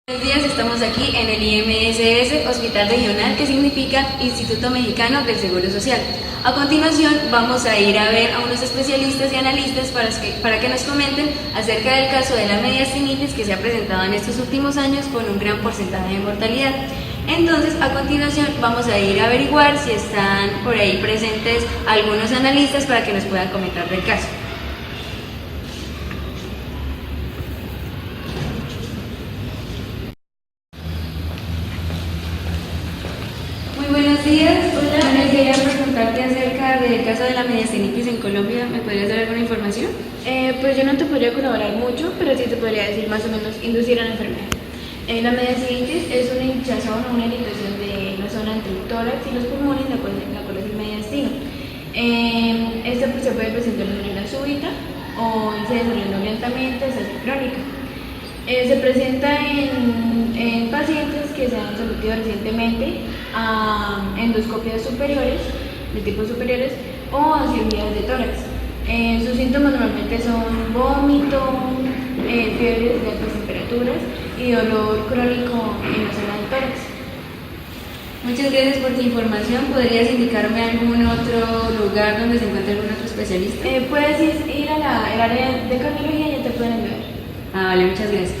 Buenos días, estamos aquí en el IMSS Hospital Regional, que significa Instituto Mexicano del Seguro Social. A continuación vamos a ir a ver a unos especialistas y analistas para que nos comenten acerca del caso de la mediastinitis que se ha presentado en estos últimos años con un gran porcentaje de mortalidad. Entonces, a continuación vamos a ir a averiguar si están por ahí presentes algunos analistas para que nos puedan comentar del caso. Muy buenos días. Hola, me quería preguntarte acerca del caso de la mediastinitis en Colombia. ¿Me podrías dar alguna información? Pues yo no te podría colaborar mucho, pero sí te podría decir más o menos inducir a la enfermedad. La mediastinitis es una hinchazón o una irritación de la zona entre el tórax y los pulmones, la cual es el mediastino. Esta se puede presentar de manera súbita o se desarrolla lentamente hasta ser crónica. Se presenta en pacientes que se han sometido recientemente a endoscopias superiores, de tipo superiores, o a cirugías de tórax. Sus síntomas normalmente son vómito, fiebres de altas temperaturas y dolor crónico en la zona del tórax. Muchas gracias por tu información. ¿Podrías indicarme algún otro lugar donde se encuentre algún otro especialista? Puedes ir al área de cardiología y ya te pueden ayudar. Vale, muchas gracias.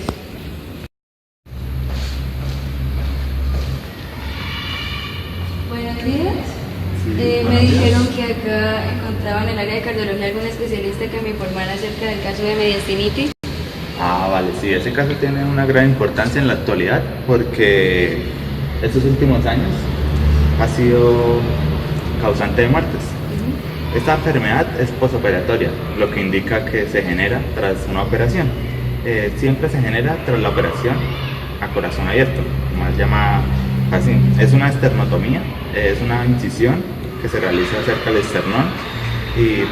Buenos días. Me dijeron que acá encontraba en el área de cardiología algún especialista que me informara acerca del caso de mediastinitis. Vale, sí, ese caso tiene una gran importancia en la actualidad porque estos últimos años ha sido causante de muertes. Esta enfermedad es posoperatoria, lo que indica que se genera tras una operación. Siempre se genera tras la operación a corazón abierto, más llamada así. Es una esternotomía, es una incisión que se realiza cerca del esternón y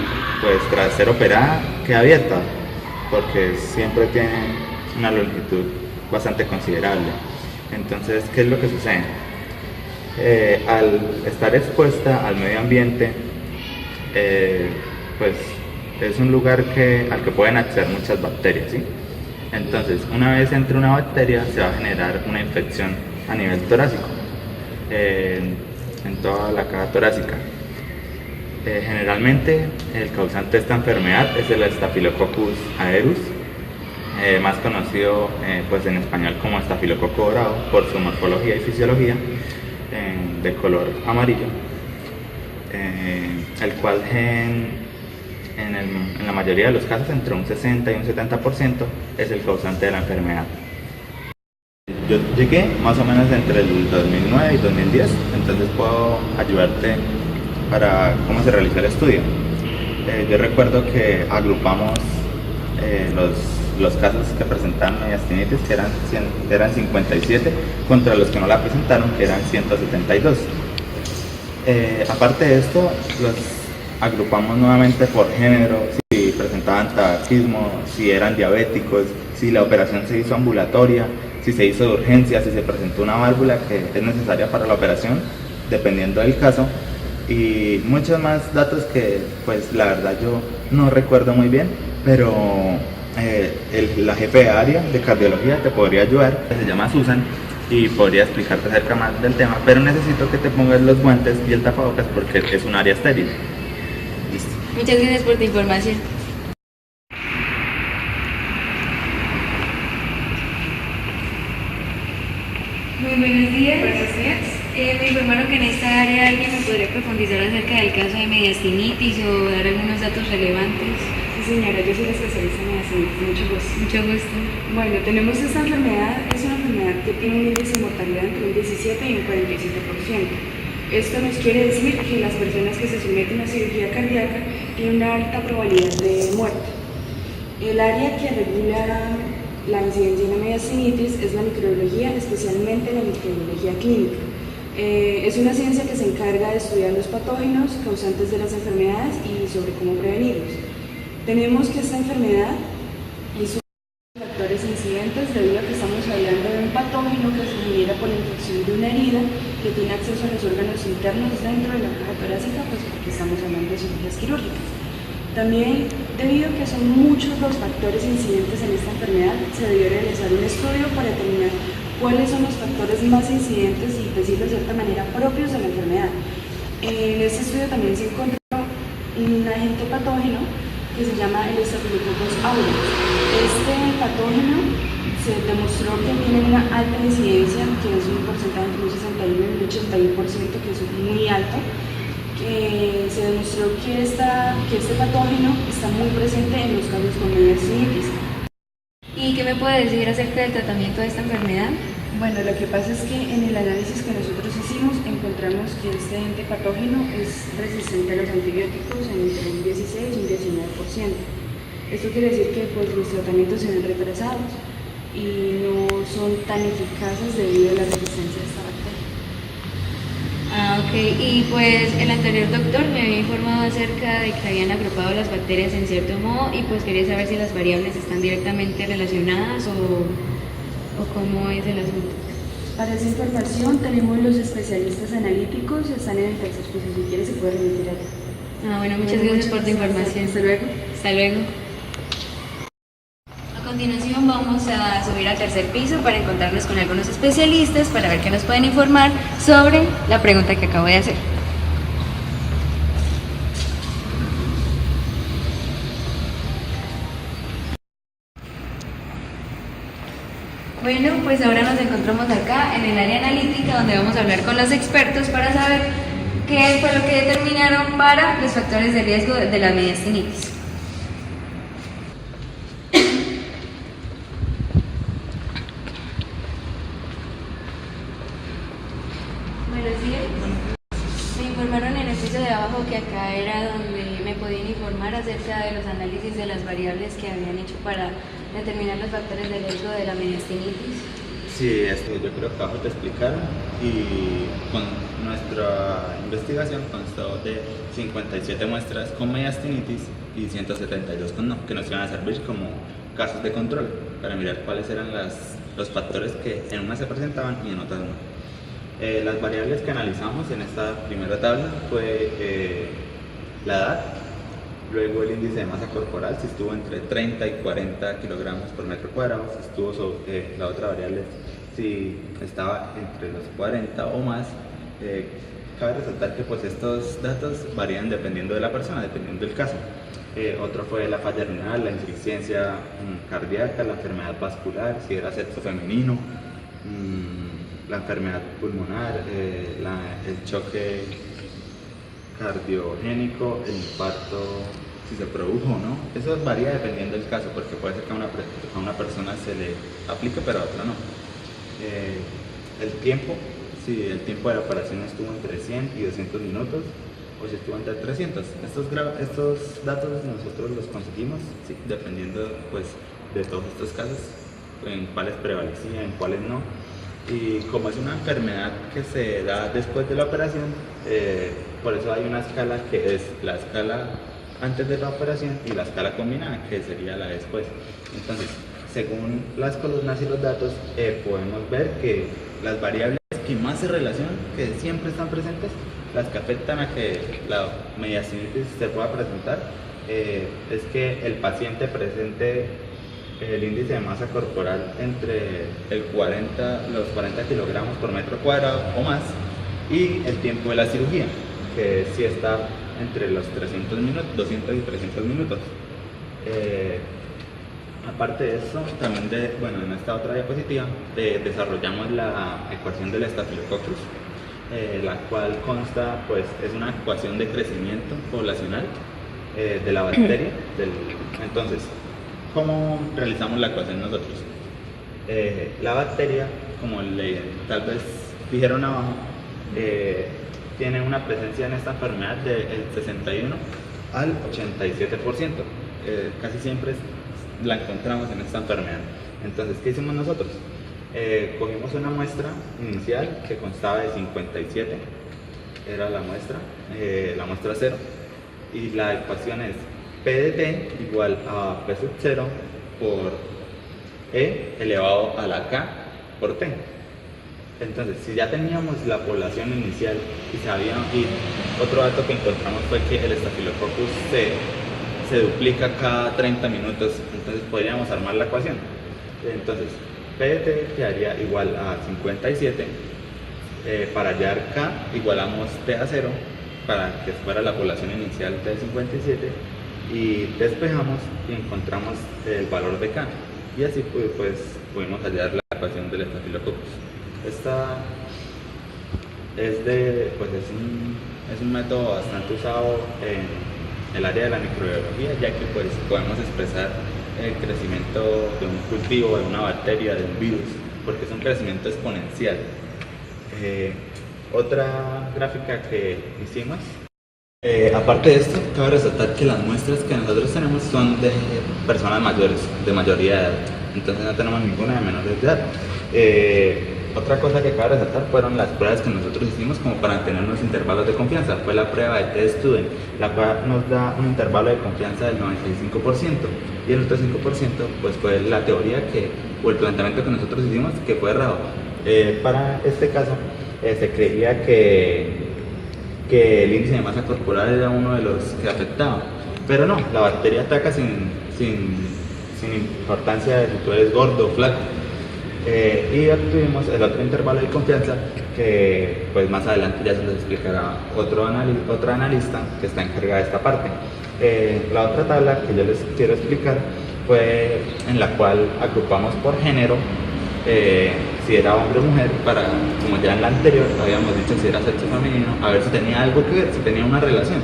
pues tras ser operada queda abierta porque siempre tiene una longitud bastante considerable. Entonces, ¿qué es lo que sucede? Al estar expuesta al medio ambiente, pues es un lugar al que pueden acceder muchas bacterias, ¿sí? Entonces, una vez entre una bacteria, se va a generar una infección a nivel torácico, en toda la caja torácica. Generalmente, el causante de esta enfermedad es el Staphylococcus aureus, más conocido pues en español como estafilococo dorado por su morfología y fisiología de color amarillo, el cual en la mayoría de los casos, entre un 60 y un 70%, es el causante de la enfermedad. Yo llegué más o menos entre el 2009 y 2010, entonces puedo ayudarte para cómo se realizó el estudio. Yo recuerdo que agrupamos los casos que presentaban mediastinitis, que eran 57, contra los que no la presentaron, que eran 172. Aparte de esto, los agrupamos nuevamente por género, si presentaban tabaquismo, si eran diabéticos, si la operación se hizo ambulatoria, si se hizo de urgencia, si se presentó una válvula que es necesaria para la operación, dependiendo del caso, y muchos más datos que pues la verdad yo no recuerdo muy bien, pero la jefe de área de cardiología te podría ayudar, se llama Susan, y podría explicarte acerca más del tema, pero necesito que te pongas los guantes y el tapabocas porque es un área estéril. Listo. Muchas gracias por tu información. Muy buenos días. Buenos días. Me informaron que en esta área alguien me podría profundizar acerca del caso de mediastinitis o dar algunos datos relevantes. Sí, señora, yo soy la especialista en mediastinitis. Mucho gusto. Mucho gusto. Bueno, tenemos esta enfermedad, es una enfermedad que tiene un índice de mortalidad entre un 17 y un 47%. Esto nos quiere decir que las personas que se someten a cirugía cardíaca tienen una alta probabilidad de muerte. El área que regula la incidencia de la mediastinitis es la microbiología, especialmente la microbiología clínica. Es una ciencia que se encarga de estudiar los patógenos causantes de las enfermedades y sobre cómo prevenirlos. Tenemos que esta enfermedad y sus factores incidentes debido a que estamos hablando de un patógeno que se genera por la infección de una herida que tiene acceso a los órganos internos dentro de la caja torácica, pues porque estamos hablando de cirugías quirúrgicas. También, debido a que son muchos los factores incidentes en esta enfermedad, se debió realizar un estudio para determinar cuáles son los factores más incidentes y, decirlo de cierta manera, propios de la enfermedad. En este estudio también se encontró un agente patógeno que se llama el Staphylococcus aureus. Este patógeno se demostró que tiene una alta incidencia, que es un porcentaje entre un 61 y un 81%, que es muy alto. Se demostró que este patógeno está muy presente en los casos con mediastinitis. ¿Y qué me puede decir acerca del tratamiento de esta enfermedad? Bueno, lo que pasa es que en el análisis que nosotros hicimos encontramos que este agente patógeno es resistente a los antibióticos en entre un 16 y un 19%. Esto quiere decir que pues, los tratamientos se ven retrasados y no son tan eficaces debido a la resistencia a esta bacteria. Ah, ok. Y pues el anterior doctor me había informado acerca de que habían agrupado las bacterias en cierto modo y pues quería saber si las variables están directamente relacionadas o cómo es el asunto. Para esa información tenemos los especialistas analíticos, están en el tercer piso, si quieres se puede remitir allá. Ah, bueno, muchas gracias por tu información. Hasta luego. Hasta luego. A continuación vamos a subir al tercer piso para encontrarnos con algunos especialistas para ver qué nos pueden informar sobre la pregunta que acabo de hacer. Bueno, pues ahora nos encontramos acá en el área analítica donde vamos a hablar con los expertos para saber qué fue lo que determinaron para los factores de riesgo de la mediastinitis. Buenos días. Me informaron en el piso de abajo que acá era donde me podían informar acerca de los análisis de las variables que habían hecho para determinar los factores de riesgo de la mediastinitis. Sí, yo creo que abajo te explicaron y con nuestra investigación constó de 57 muestras con mediastinitis y 172 con no, que nos iban a servir como casos de control para mirar cuáles eran los factores que en unas se presentaban y en otras no. Las variables que analizamos en esta primera tabla fue la edad, luego el índice de masa corporal, si estuvo entre 30 y 40 kilogramos por metro cuadrado, si estuvo sobre la otra variable, si estaba entre los 40 o más. Cabe resaltar que pues, estos datos varían dependiendo de la persona, dependiendo del caso. Otro fue la falla renal, la insuficiencia cardíaca, la enfermedad vascular, si era sexo femenino, la enfermedad pulmonar, el choque cardiogénico, el infarto, si se produjo o no. Eso varía dependiendo del caso, porque puede ser que a una persona se le aplique, pero a otra no. El tiempo, si el tiempo de la operación estuvo entre 100 y 200 minutos, o si estuvo entre 300. Estos datos nosotros los conseguimos, sí, dependiendo pues, de todos estos casos, en cuáles prevalecían, en cuáles no. Y como es una enfermedad que se da después de la operación, por eso hay una escala que es la escala antes de la operación y la escala combinada, que sería la después. Entonces, según las columnas y los datos, podemos ver que las variables que más se relacionan, que siempre están presentes, las que afectan a que la mediastinitis se pueda presentar, es que el paciente presente el índice de masa corporal entre los 40 kilogramos por metro cuadrado o más, y el tiempo de la cirugía, que sí está entre los 200 y 300 minutos. Aparte de eso, también en esta otra diapositiva desarrollamos la ecuación del Staphylococcus, la cual consta, pues, es una ecuación de crecimiento poblacional de la bacteria. Entonces, ¿cómo realizamos la ecuación nosotros? La bacteria, como tal vez dijeron abajo, tiene una presencia en esta enfermedad del 61 al 87%. Casi siempre la encontramos en esta enfermedad. Entonces, ¿qué hicimos nosotros? Cogimos una muestra inicial que constaba de 57, era la muestra 0, y la ecuación es P de T igual a P sub 0 por E elevado a la K por T. Entonces, si ya teníamos la población inicial y otro dato que encontramos fue que el Staphylococcus se duplica cada 30 minutos, entonces podríamos armar la ecuación. Entonces, PDT quedaría igual a 57. Para hallar K igualamos T a 0 para que fuera la población inicial de 57 y despejamos y encontramos el valor de K y así pues pudimos hallar la ecuación del Staphylococcus. Esta es un método bastante usado en el área de la microbiología, ya que pues podemos expresar el crecimiento de un cultivo, de una bacteria, de un virus, porque es un crecimiento exponencial. Otra gráfica que hicimos, aparte de esto, cabe resaltar que las muestras que nosotros tenemos son de personas mayores, de mayoría de edad, entonces no tenemos ninguna de menores de edad. Otra cosa que cabe resaltar fueron las pruebas que nosotros hicimos como para tener unos intervalos de confianza. Fue la prueba de T-Student, la cual nos da un intervalo de confianza del 95% y el otro 5% pues fue la teoría o el planteamiento que nosotros hicimos, que fue errado. Para este caso se creía que el índice de masa corporal era uno de los que afectaba, pero no, la bacteria ataca sin importancia de si tú eres gordo o flaco. Y obtuvimos el otro intervalo de confianza que pues más adelante ya se les explicará otra analista que está encargada de esta parte. La otra tabla que yo les quiero explicar fue en la cual agrupamos por género si era hombre o mujer, para, como ya en la anterior habíamos dicho, si era sexo femenino, a ver si tenía algo que ver, si tenía una relación.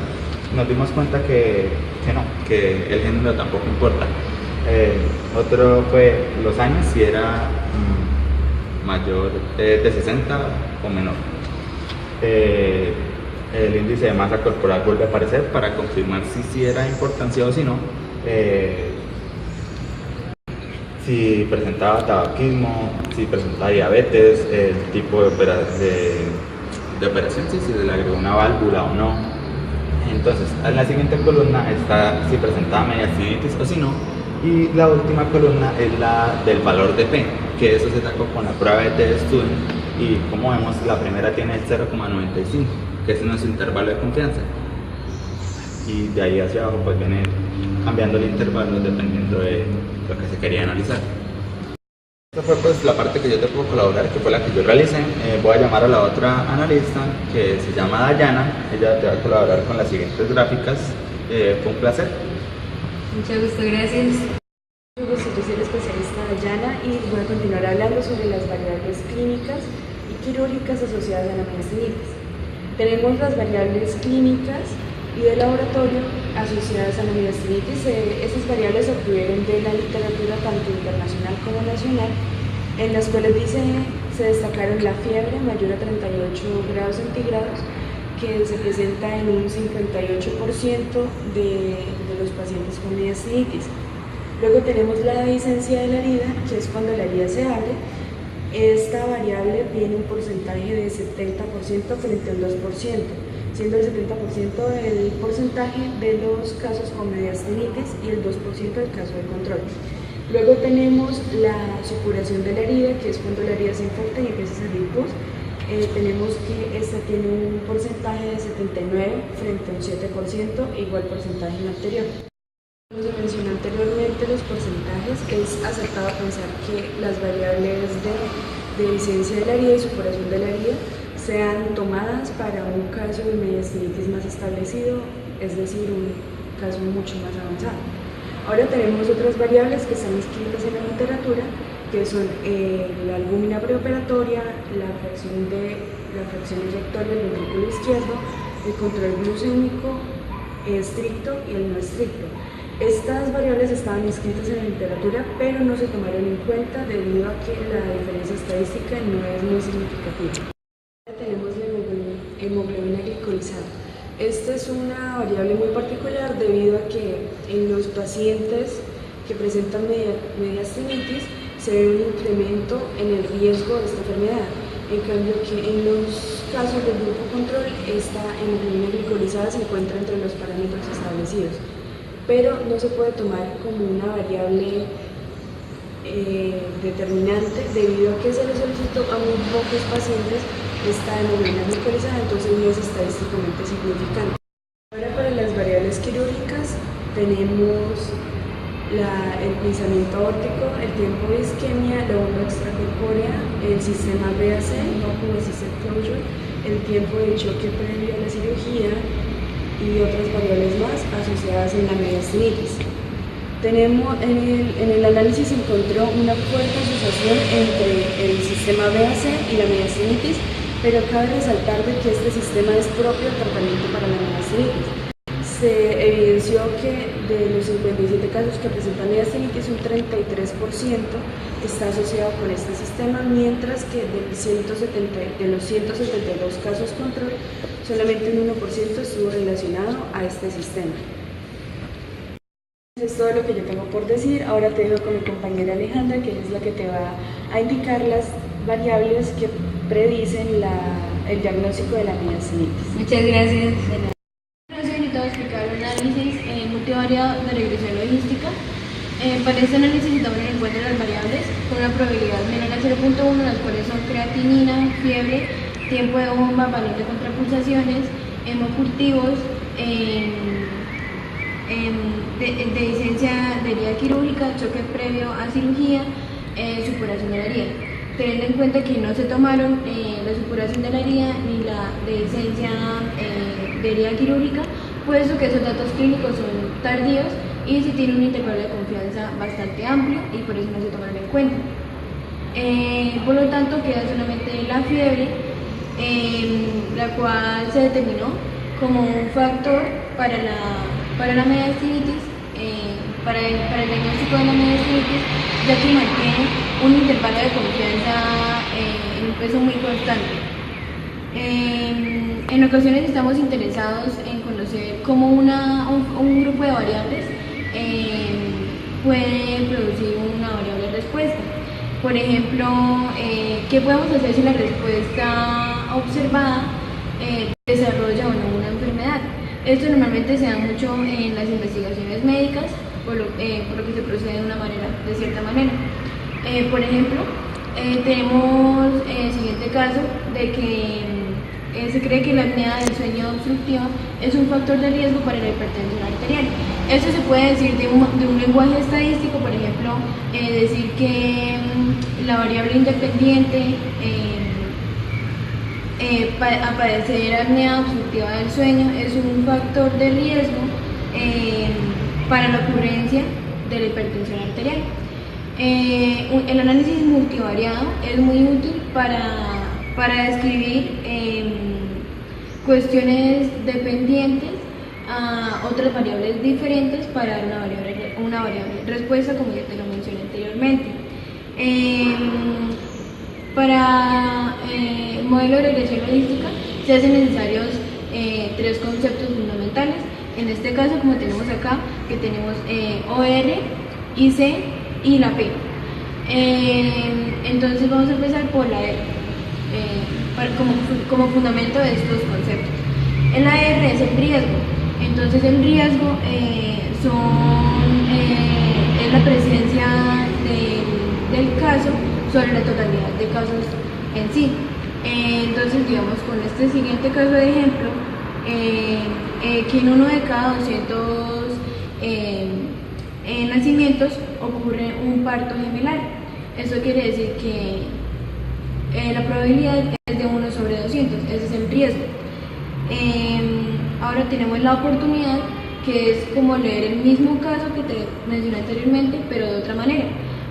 Nos dimos cuenta que no, que el género tampoco importa. Otro fue los años, si era mayor de 60 o menor. El índice de masa corporal vuelve a aparecer para confirmar si era importancia o si no. Si presentaba tabaquismo, si presentaba diabetes, el tipo de operación, si se le agregó una válvula o no. Entonces, en la siguiente columna está si presentaba mediastinitis o si no. Y la última columna es la del valor de P, que eso se sacó con la prueba de T-Student. Y como vemos, la primera tiene el 0,95, que es nuestro intervalo de confianza. Y de ahí hacia abajo pues viene cambiando el intervalo dependiendo de lo que se quería analizar. Esta fue pues la parte que yo te puedo colaborar, que fue la que yo realicé. Voy a llamar a la otra analista, que se llama Dayana. Ella te va a colaborar con las siguientes gráficas. Fue un placer. Mucho gusto, gracias. Yo soy el especialista Dayana y voy a continuar hablando sobre las variables clínicas y quirúrgicas asociadas a la mediastinitis. Tenemos las variables clínicas y de laboratorio asociadas a la mediastinitis. Estas variables se obtuvieron de la literatura tanto internacional como nacional, en las cuales se destacaron la fiebre mayor a 38 grados centígrados, que se presenta en un 58% de los pacientes con mediastinitis. Luego tenemos la dehiscencia de la herida, que es cuando la herida se abre. Esta variable tiene un porcentaje de 70% frente al 2%, siendo el 70% el porcentaje de los casos con mediastinitis y el 2% del caso de control. Luego tenemos la supuración de la herida, que es cuando la herida se infecta y empieza a salir pus. Tenemos que esta tiene un porcentaje de 79 frente a un 7%, igual porcentaje en el anterior. Como se mencionó anteriormente, los porcentajes, es acertado pensar que las variables de dehiscencia de la herida y supuración de la herida sean tomadas para un caso de mediastinitis más establecido, es decir, un caso mucho más avanzado. Ahora tenemos otras variables que están inscritas en la literatura, que son la albúmina preoperatoria, la fracción eyectoria del ventrículo izquierdo, el control glucémico estricto y el no estricto. Estas variables estaban inscritas en la literatura, pero no se tomaron en cuenta debido a que la diferencia estadística no es muy significativa. Ahora tenemos la hemoglobina glicolizada. Esta es una variable muy particular debido a que en los pacientes que presentan mediastinitis se ve un incremento en el riesgo de esta enfermedad. En cambio que en los casos del grupo control, esta hemoglobina glicolizada se encuentra entre los parámetros establecidos, pero no se puede tomar como una variable determinante debido a que se le solicitó a muy pocos pacientes esta hemoglobina glicolizada, entonces no es estadísticamente significante. Ahora, para las variables quirúrgicas tenemos el pensamiento óptico, el tiempo de isquemia, la bomba extracorpórea, el sistema BAC, Ocular Assisted Closure, el tiempo de choque previo a la cirugía y otras variables más asociadas en la mediastinitis. Tenemos, en el análisis se encontró una fuerte asociación entre el sistema BAC y la mediastinitis, pero cabe resaltar de que este sistema es propio del tratamiento para la mediastinitis. Se evidenció que de los 57 casos que presentan mediastinitis, un 33% está asociado con este sistema, mientras que de los 172 casos control, solamente un 1% estuvo relacionado a este sistema. Eso es todo lo que yo tengo por decir. Ahora te dejo con mi compañera Alejandra, que es la que te va a indicar las variables que predicen el diagnóstico de la mediastinitis. Muchas gracias. Necesito explicar un análisis multivariado de regresión logística. Para este análisis se toman en cuenta las variables con una probabilidad menor a 0.1, las cuales son creatinina, fiebre, tiempo de bomba, valor de contrapulsaciones, hemocultivos, de licencia de herida quirúrgica, choque previo a cirugía, supuración de la herida. Teniendo en cuenta que no se tomaron la supuración de la herida ni la licencia de herida quirúrgica, puesto que esos datos clínicos son tardíos y se tiene un intervalo de confianza bastante amplio y por eso no se tomaron en cuenta. Por lo tanto, queda solamente la fiebre, la cual se determinó como un factor para la mediastinitis, para el diagnóstico de la mediastinitis, ya que mantiene un intervalo de confianza en un peso muy constante. En ocasiones estamos interesados en conocer cómo un grupo de variables puede producir una variable respuesta. Por ejemplo, ¿qué podemos hacer si la respuesta observada desarrolla o no una enfermedad? Esto normalmente se da mucho en las investigaciones médicas, por lo que se procede de cierta manera. Por ejemplo, tenemos el siguiente caso de que se cree que la apnea del sueño obstructiva es un factor de riesgo para la hipertensión arterial. Esto se puede decir de un lenguaje estadístico, por ejemplo, decir que la variable independiente a padecer apnea obstructiva del sueño es un factor de riesgo para la ocurrencia de la hipertensión arterial. El análisis multivariado es muy útil para describir cuestiones dependientes a otras variables diferentes para dar una variable respuesta, como ya te lo mencioné anteriormente. Para el modelo de regresión logística se hacen necesarios tres conceptos fundamentales. En este caso, como tenemos acá, que tenemos OR, IC y la P. Entonces vamos a empezar por la R, como fundamento de estos conceptos. En la R es el riesgo. Entonces el riesgo es la presencia del caso sobre la totalidad de casos en sí. Entonces, digamos, con este siguiente caso de ejemplo, que en uno de cada 200 nacimientos ocurre un parto gemelar. Eso quiere decir que la probabilidad es de 1 sobre 200, ese es el riesgo. Ahora tenemos la oportunidad, que es como leer el mismo caso que te mencioné anteriormente, pero de otra manera.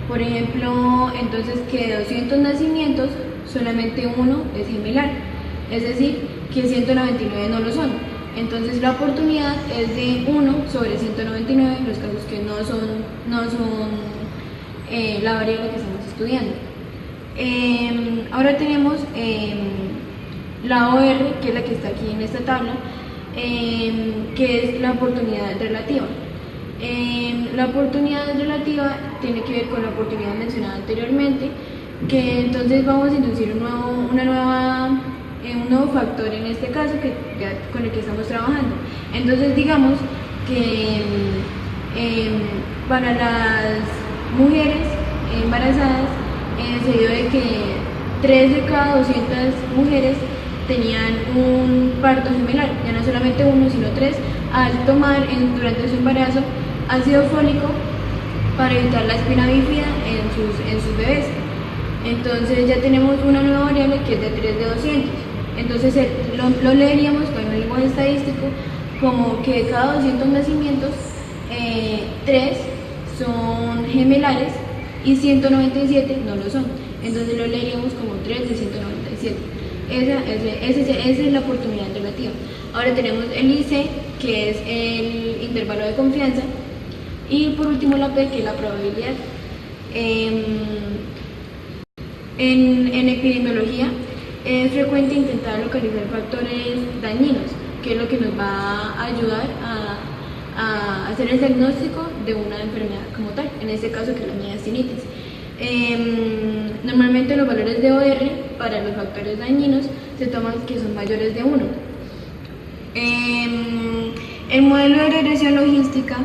Por ejemplo, entonces que de 200 nacimientos, solamente uno es gemelar, es decir, que 199 no lo son. Entonces la oportunidad es de 1 sobre 199, los casos que no son la variable que estamos estudiando. Ahora tenemos la OR, que es la que está aquí en esta tabla, que es la oportunidad relativa. La oportunidad relativa tiene que ver con la oportunidad mencionada anteriormente, que entonces vamos a inducir un nuevo factor en este caso con el que estamos trabajando. Entonces digamos que para las mujeres embarazadas se dio de que 3 de cada 200 mujeres tenían un parto gemelar, ya no solamente uno sino 3, al tomar durante su embarazo ácido fólico para evitar la espina bífida en sus bebés. Entonces ya tenemos una nueva variable que es de 3 de 200. Entonces lo leeríamos con el lenguaje estadístico como que de cada 200 nacimientos, 3 son gemelares y 197 no lo son. Entonces lo leeríamos como 3 de 197. Esa es la oportunidad relativa. Ahora tenemos el IC, que es el intervalo de confianza, y por último la P, que es la probabilidad. En epidemiología es frecuente intentar localizar factores dañinos, que es lo que nos va a ayudar a hacer el diagnóstico de una enfermedad como tal, en este caso que es la mediastinitis. Normalmente los valores de OR para los factores dañinos se toman que son mayores de 1. El modelo de regresión logística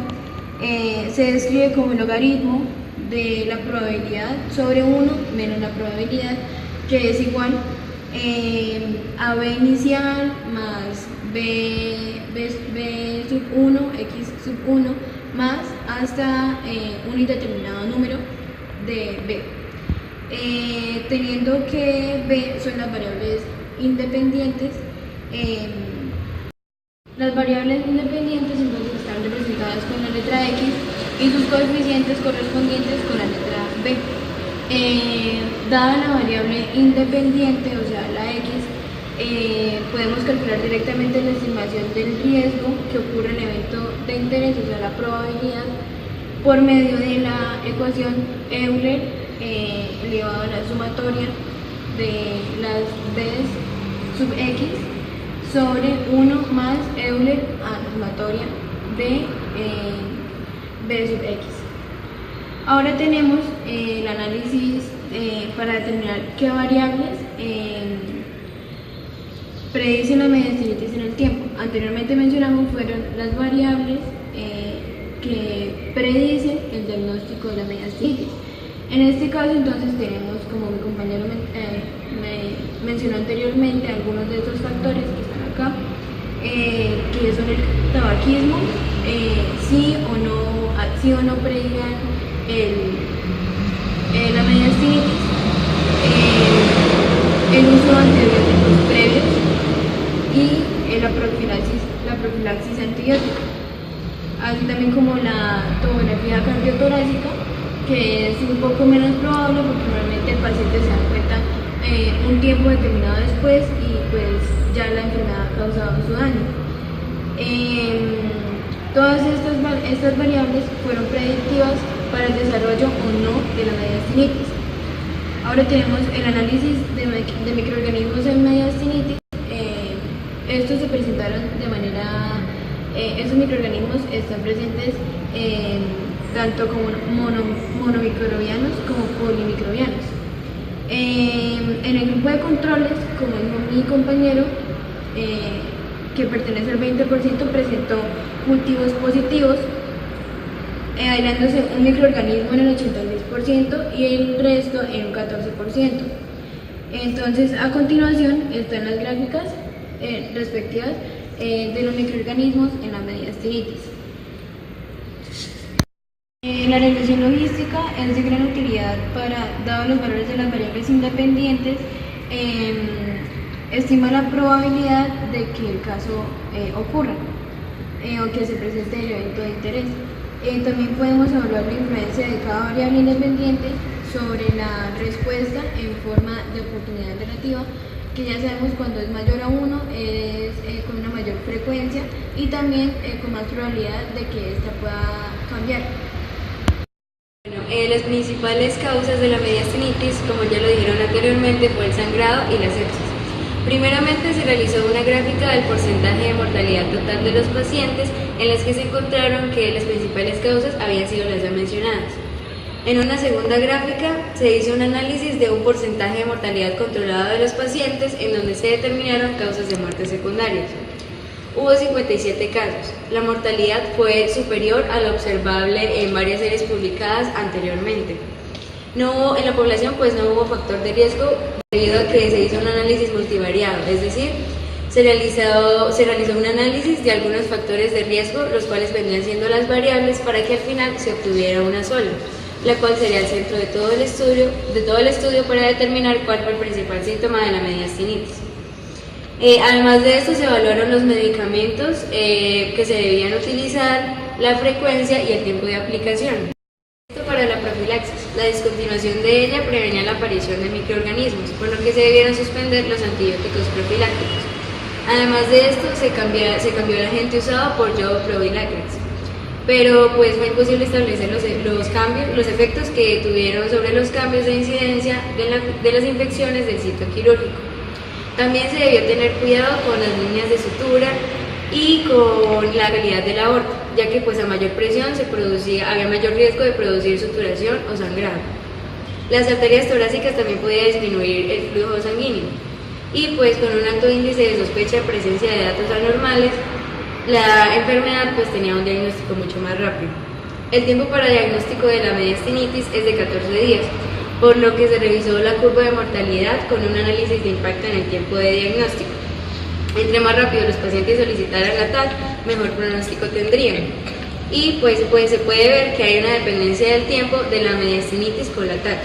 se describe como el logaritmo de la probabilidad sobre 1 menos la probabilidad, que es igual a B inicial más B sub 1, X sub 1, más hasta un indeterminado número de B. Teniendo que B son las variables independientes. Las variables independientes entonces están representadas con la letra X y sus coeficientes correspondientes con la letra B. Dada la variable independiente, o sea la X, podemos calcular directamente la estimación del riesgo que ocurre en el evento de interés, o sea la probabilidad, por medio de la ecuación Euler elevado a la sumatoria de las B sub X sobre 1 más Euler a la sumatoria de B sub X. Ahora tenemos el análisis para determinar qué variables predicen la mediastinitis en el tiempo. Anteriormente mencionamos fueron las variables que predicen el diagnóstico de la mediastinitis. En este caso entonces tenemos, como mi compañero me mencionó anteriormente, algunos de estos factores que están acá, que son el tabaquismo, sí o no predigan la mediastinitis, el uso de antibióticos previos y la profilaxis antibiótica, así también como la tomografía cardiotorácica, que es un poco menos probable porque normalmente el paciente se da cuenta un tiempo determinado después y pues ya la enfermedad ha causado su daño. Todas estas variables fueron predictivas para el desarrollo o no de la mediastinitis. Ahora tenemos el análisis de microorganismos en mediastinitis. Estos se presentaron de manera, estos microorganismos están presentes tanto como monomicrobianos como polimicrobianos. En el grupo de controles, como dijo mi compañero, que pertenece al 20%, presentó cultivos positivos, aislándose un microorganismo en el 86% y el resto en un 14%. Entonces, a continuación están las gráficas respectivas de los microorganismos en la mediastinitis. La regresión logística es de gran utilidad para, dados los valores de las variables independientes, estima la probabilidad de que el caso ocurra o que se presente el evento de interés. También podemos evaluar la influencia de cada variable independiente sobre la respuesta en forma de oportunidad relativa, que ya sabemos cuando es mayor a 1 es con una mayor frecuencia y también con más probabilidad de que ésta pueda cambiar. Bueno, las principales causas de la mediastinitis, como ya lo dijeron anteriormente, fue el sangrado y la sepsis. Primeramente se realizó una gráfica del porcentaje de mortalidad total de los pacientes, en las que se encontraron que las principales causas habían sido las ya mencionadas. En una segunda gráfica se hizo un análisis de un porcentaje de mortalidad controlado de los pacientes, en donde se determinaron causas de muerte secundarias. Hubo 57 casos. La mortalidad fue superior a lo observable en varias series publicadas anteriormente. En la población no hubo factor de riesgo debido a que se hizo un análisis multivariado, es decir, Se realizó un análisis de algunos factores de riesgo, los cuales vendrían siendo las variables para que al final se obtuviera una sola, la cual sería el centro de todo el estudio para determinar cuál fue el principal síntoma de la mediastinitis. Además de esto, se evaluaron los medicamentos que se debían utilizar, la frecuencia y el tiempo de aplicación. Esto para la profilaxis. La discontinuación de ella prevenía la aparición de microorganismos, por lo que se debieron suspender los antibióticos profilácticos. Además de esto, se cambió el agente usado por yodo profilaxis. Pero pues fue imposible establecer los efectos que tuvieron sobre los cambios de incidencia de las infecciones del sitio quirúrgico. También se debió tener cuidado con las líneas de sutura y con la calidad del aorta, ya que pues a mayor presión había mayor riesgo de producir suturación o sangrado. Las arterias torácicas también podían disminuir el flujo sanguíneo y pues con un alto índice de sospecha de presencia de datos anormales, la enfermedad pues tenía un diagnóstico mucho más rápido. El tiempo para diagnóstico de la mediastinitis es de 14 días, por lo que se revisó la curva de mortalidad con un análisis de impacto en el tiempo de diagnóstico. Entre más rápido los pacientes solicitaran la TAC, mejor pronóstico tendrían. Y pues se puede ver que hay una dependencia del tiempo de la mediastinitis con la TAC.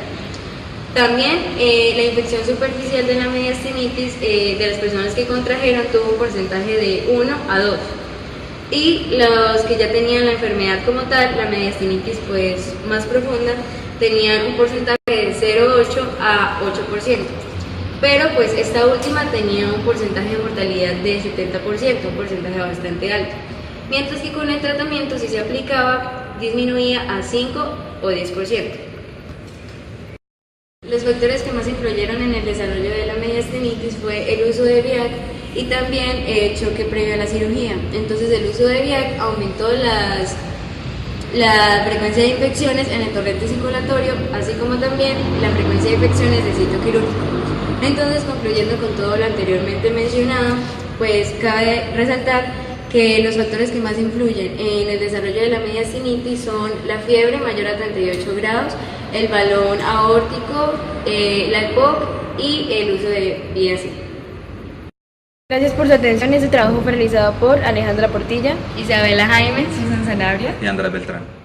También la infección superficial de la mediastinitis de las personas que contrajeron tuvo un porcentaje de 1 a 2. Y los que ya tenían la enfermedad como tal, la mediastinitis pues más profunda, tenían un porcentaje de 0,8 a 8%. Pero pues esta última tenía un porcentaje de mortalidad de 70%, un porcentaje bastante alto. Mientras que con el tratamiento, si se aplicaba, disminuía a 5 o 10%. Los factores que más influyeron en el desarrollo de la mediastinitis fue el uso de VIAC y también el choque previo a la cirugía. Entonces el uso de VIAC aumentó la frecuencia de infecciones en el torrente circulatorio, así como también la frecuencia de infecciones del sitio quirúrgico. Entonces, concluyendo con todo lo anteriormente mencionado, pues cabe resaltar que los factores que más influyen en el desarrollo de la mediastinitis son la fiebre mayor a 38 grados, el balón aórtico, la EPOC y el uso de VIAC. Gracias por su atención. Este trabajo fue realizado por Alejandra Portilla, Isabela Jaime, Susan Sanabria y Andrés Beltrán.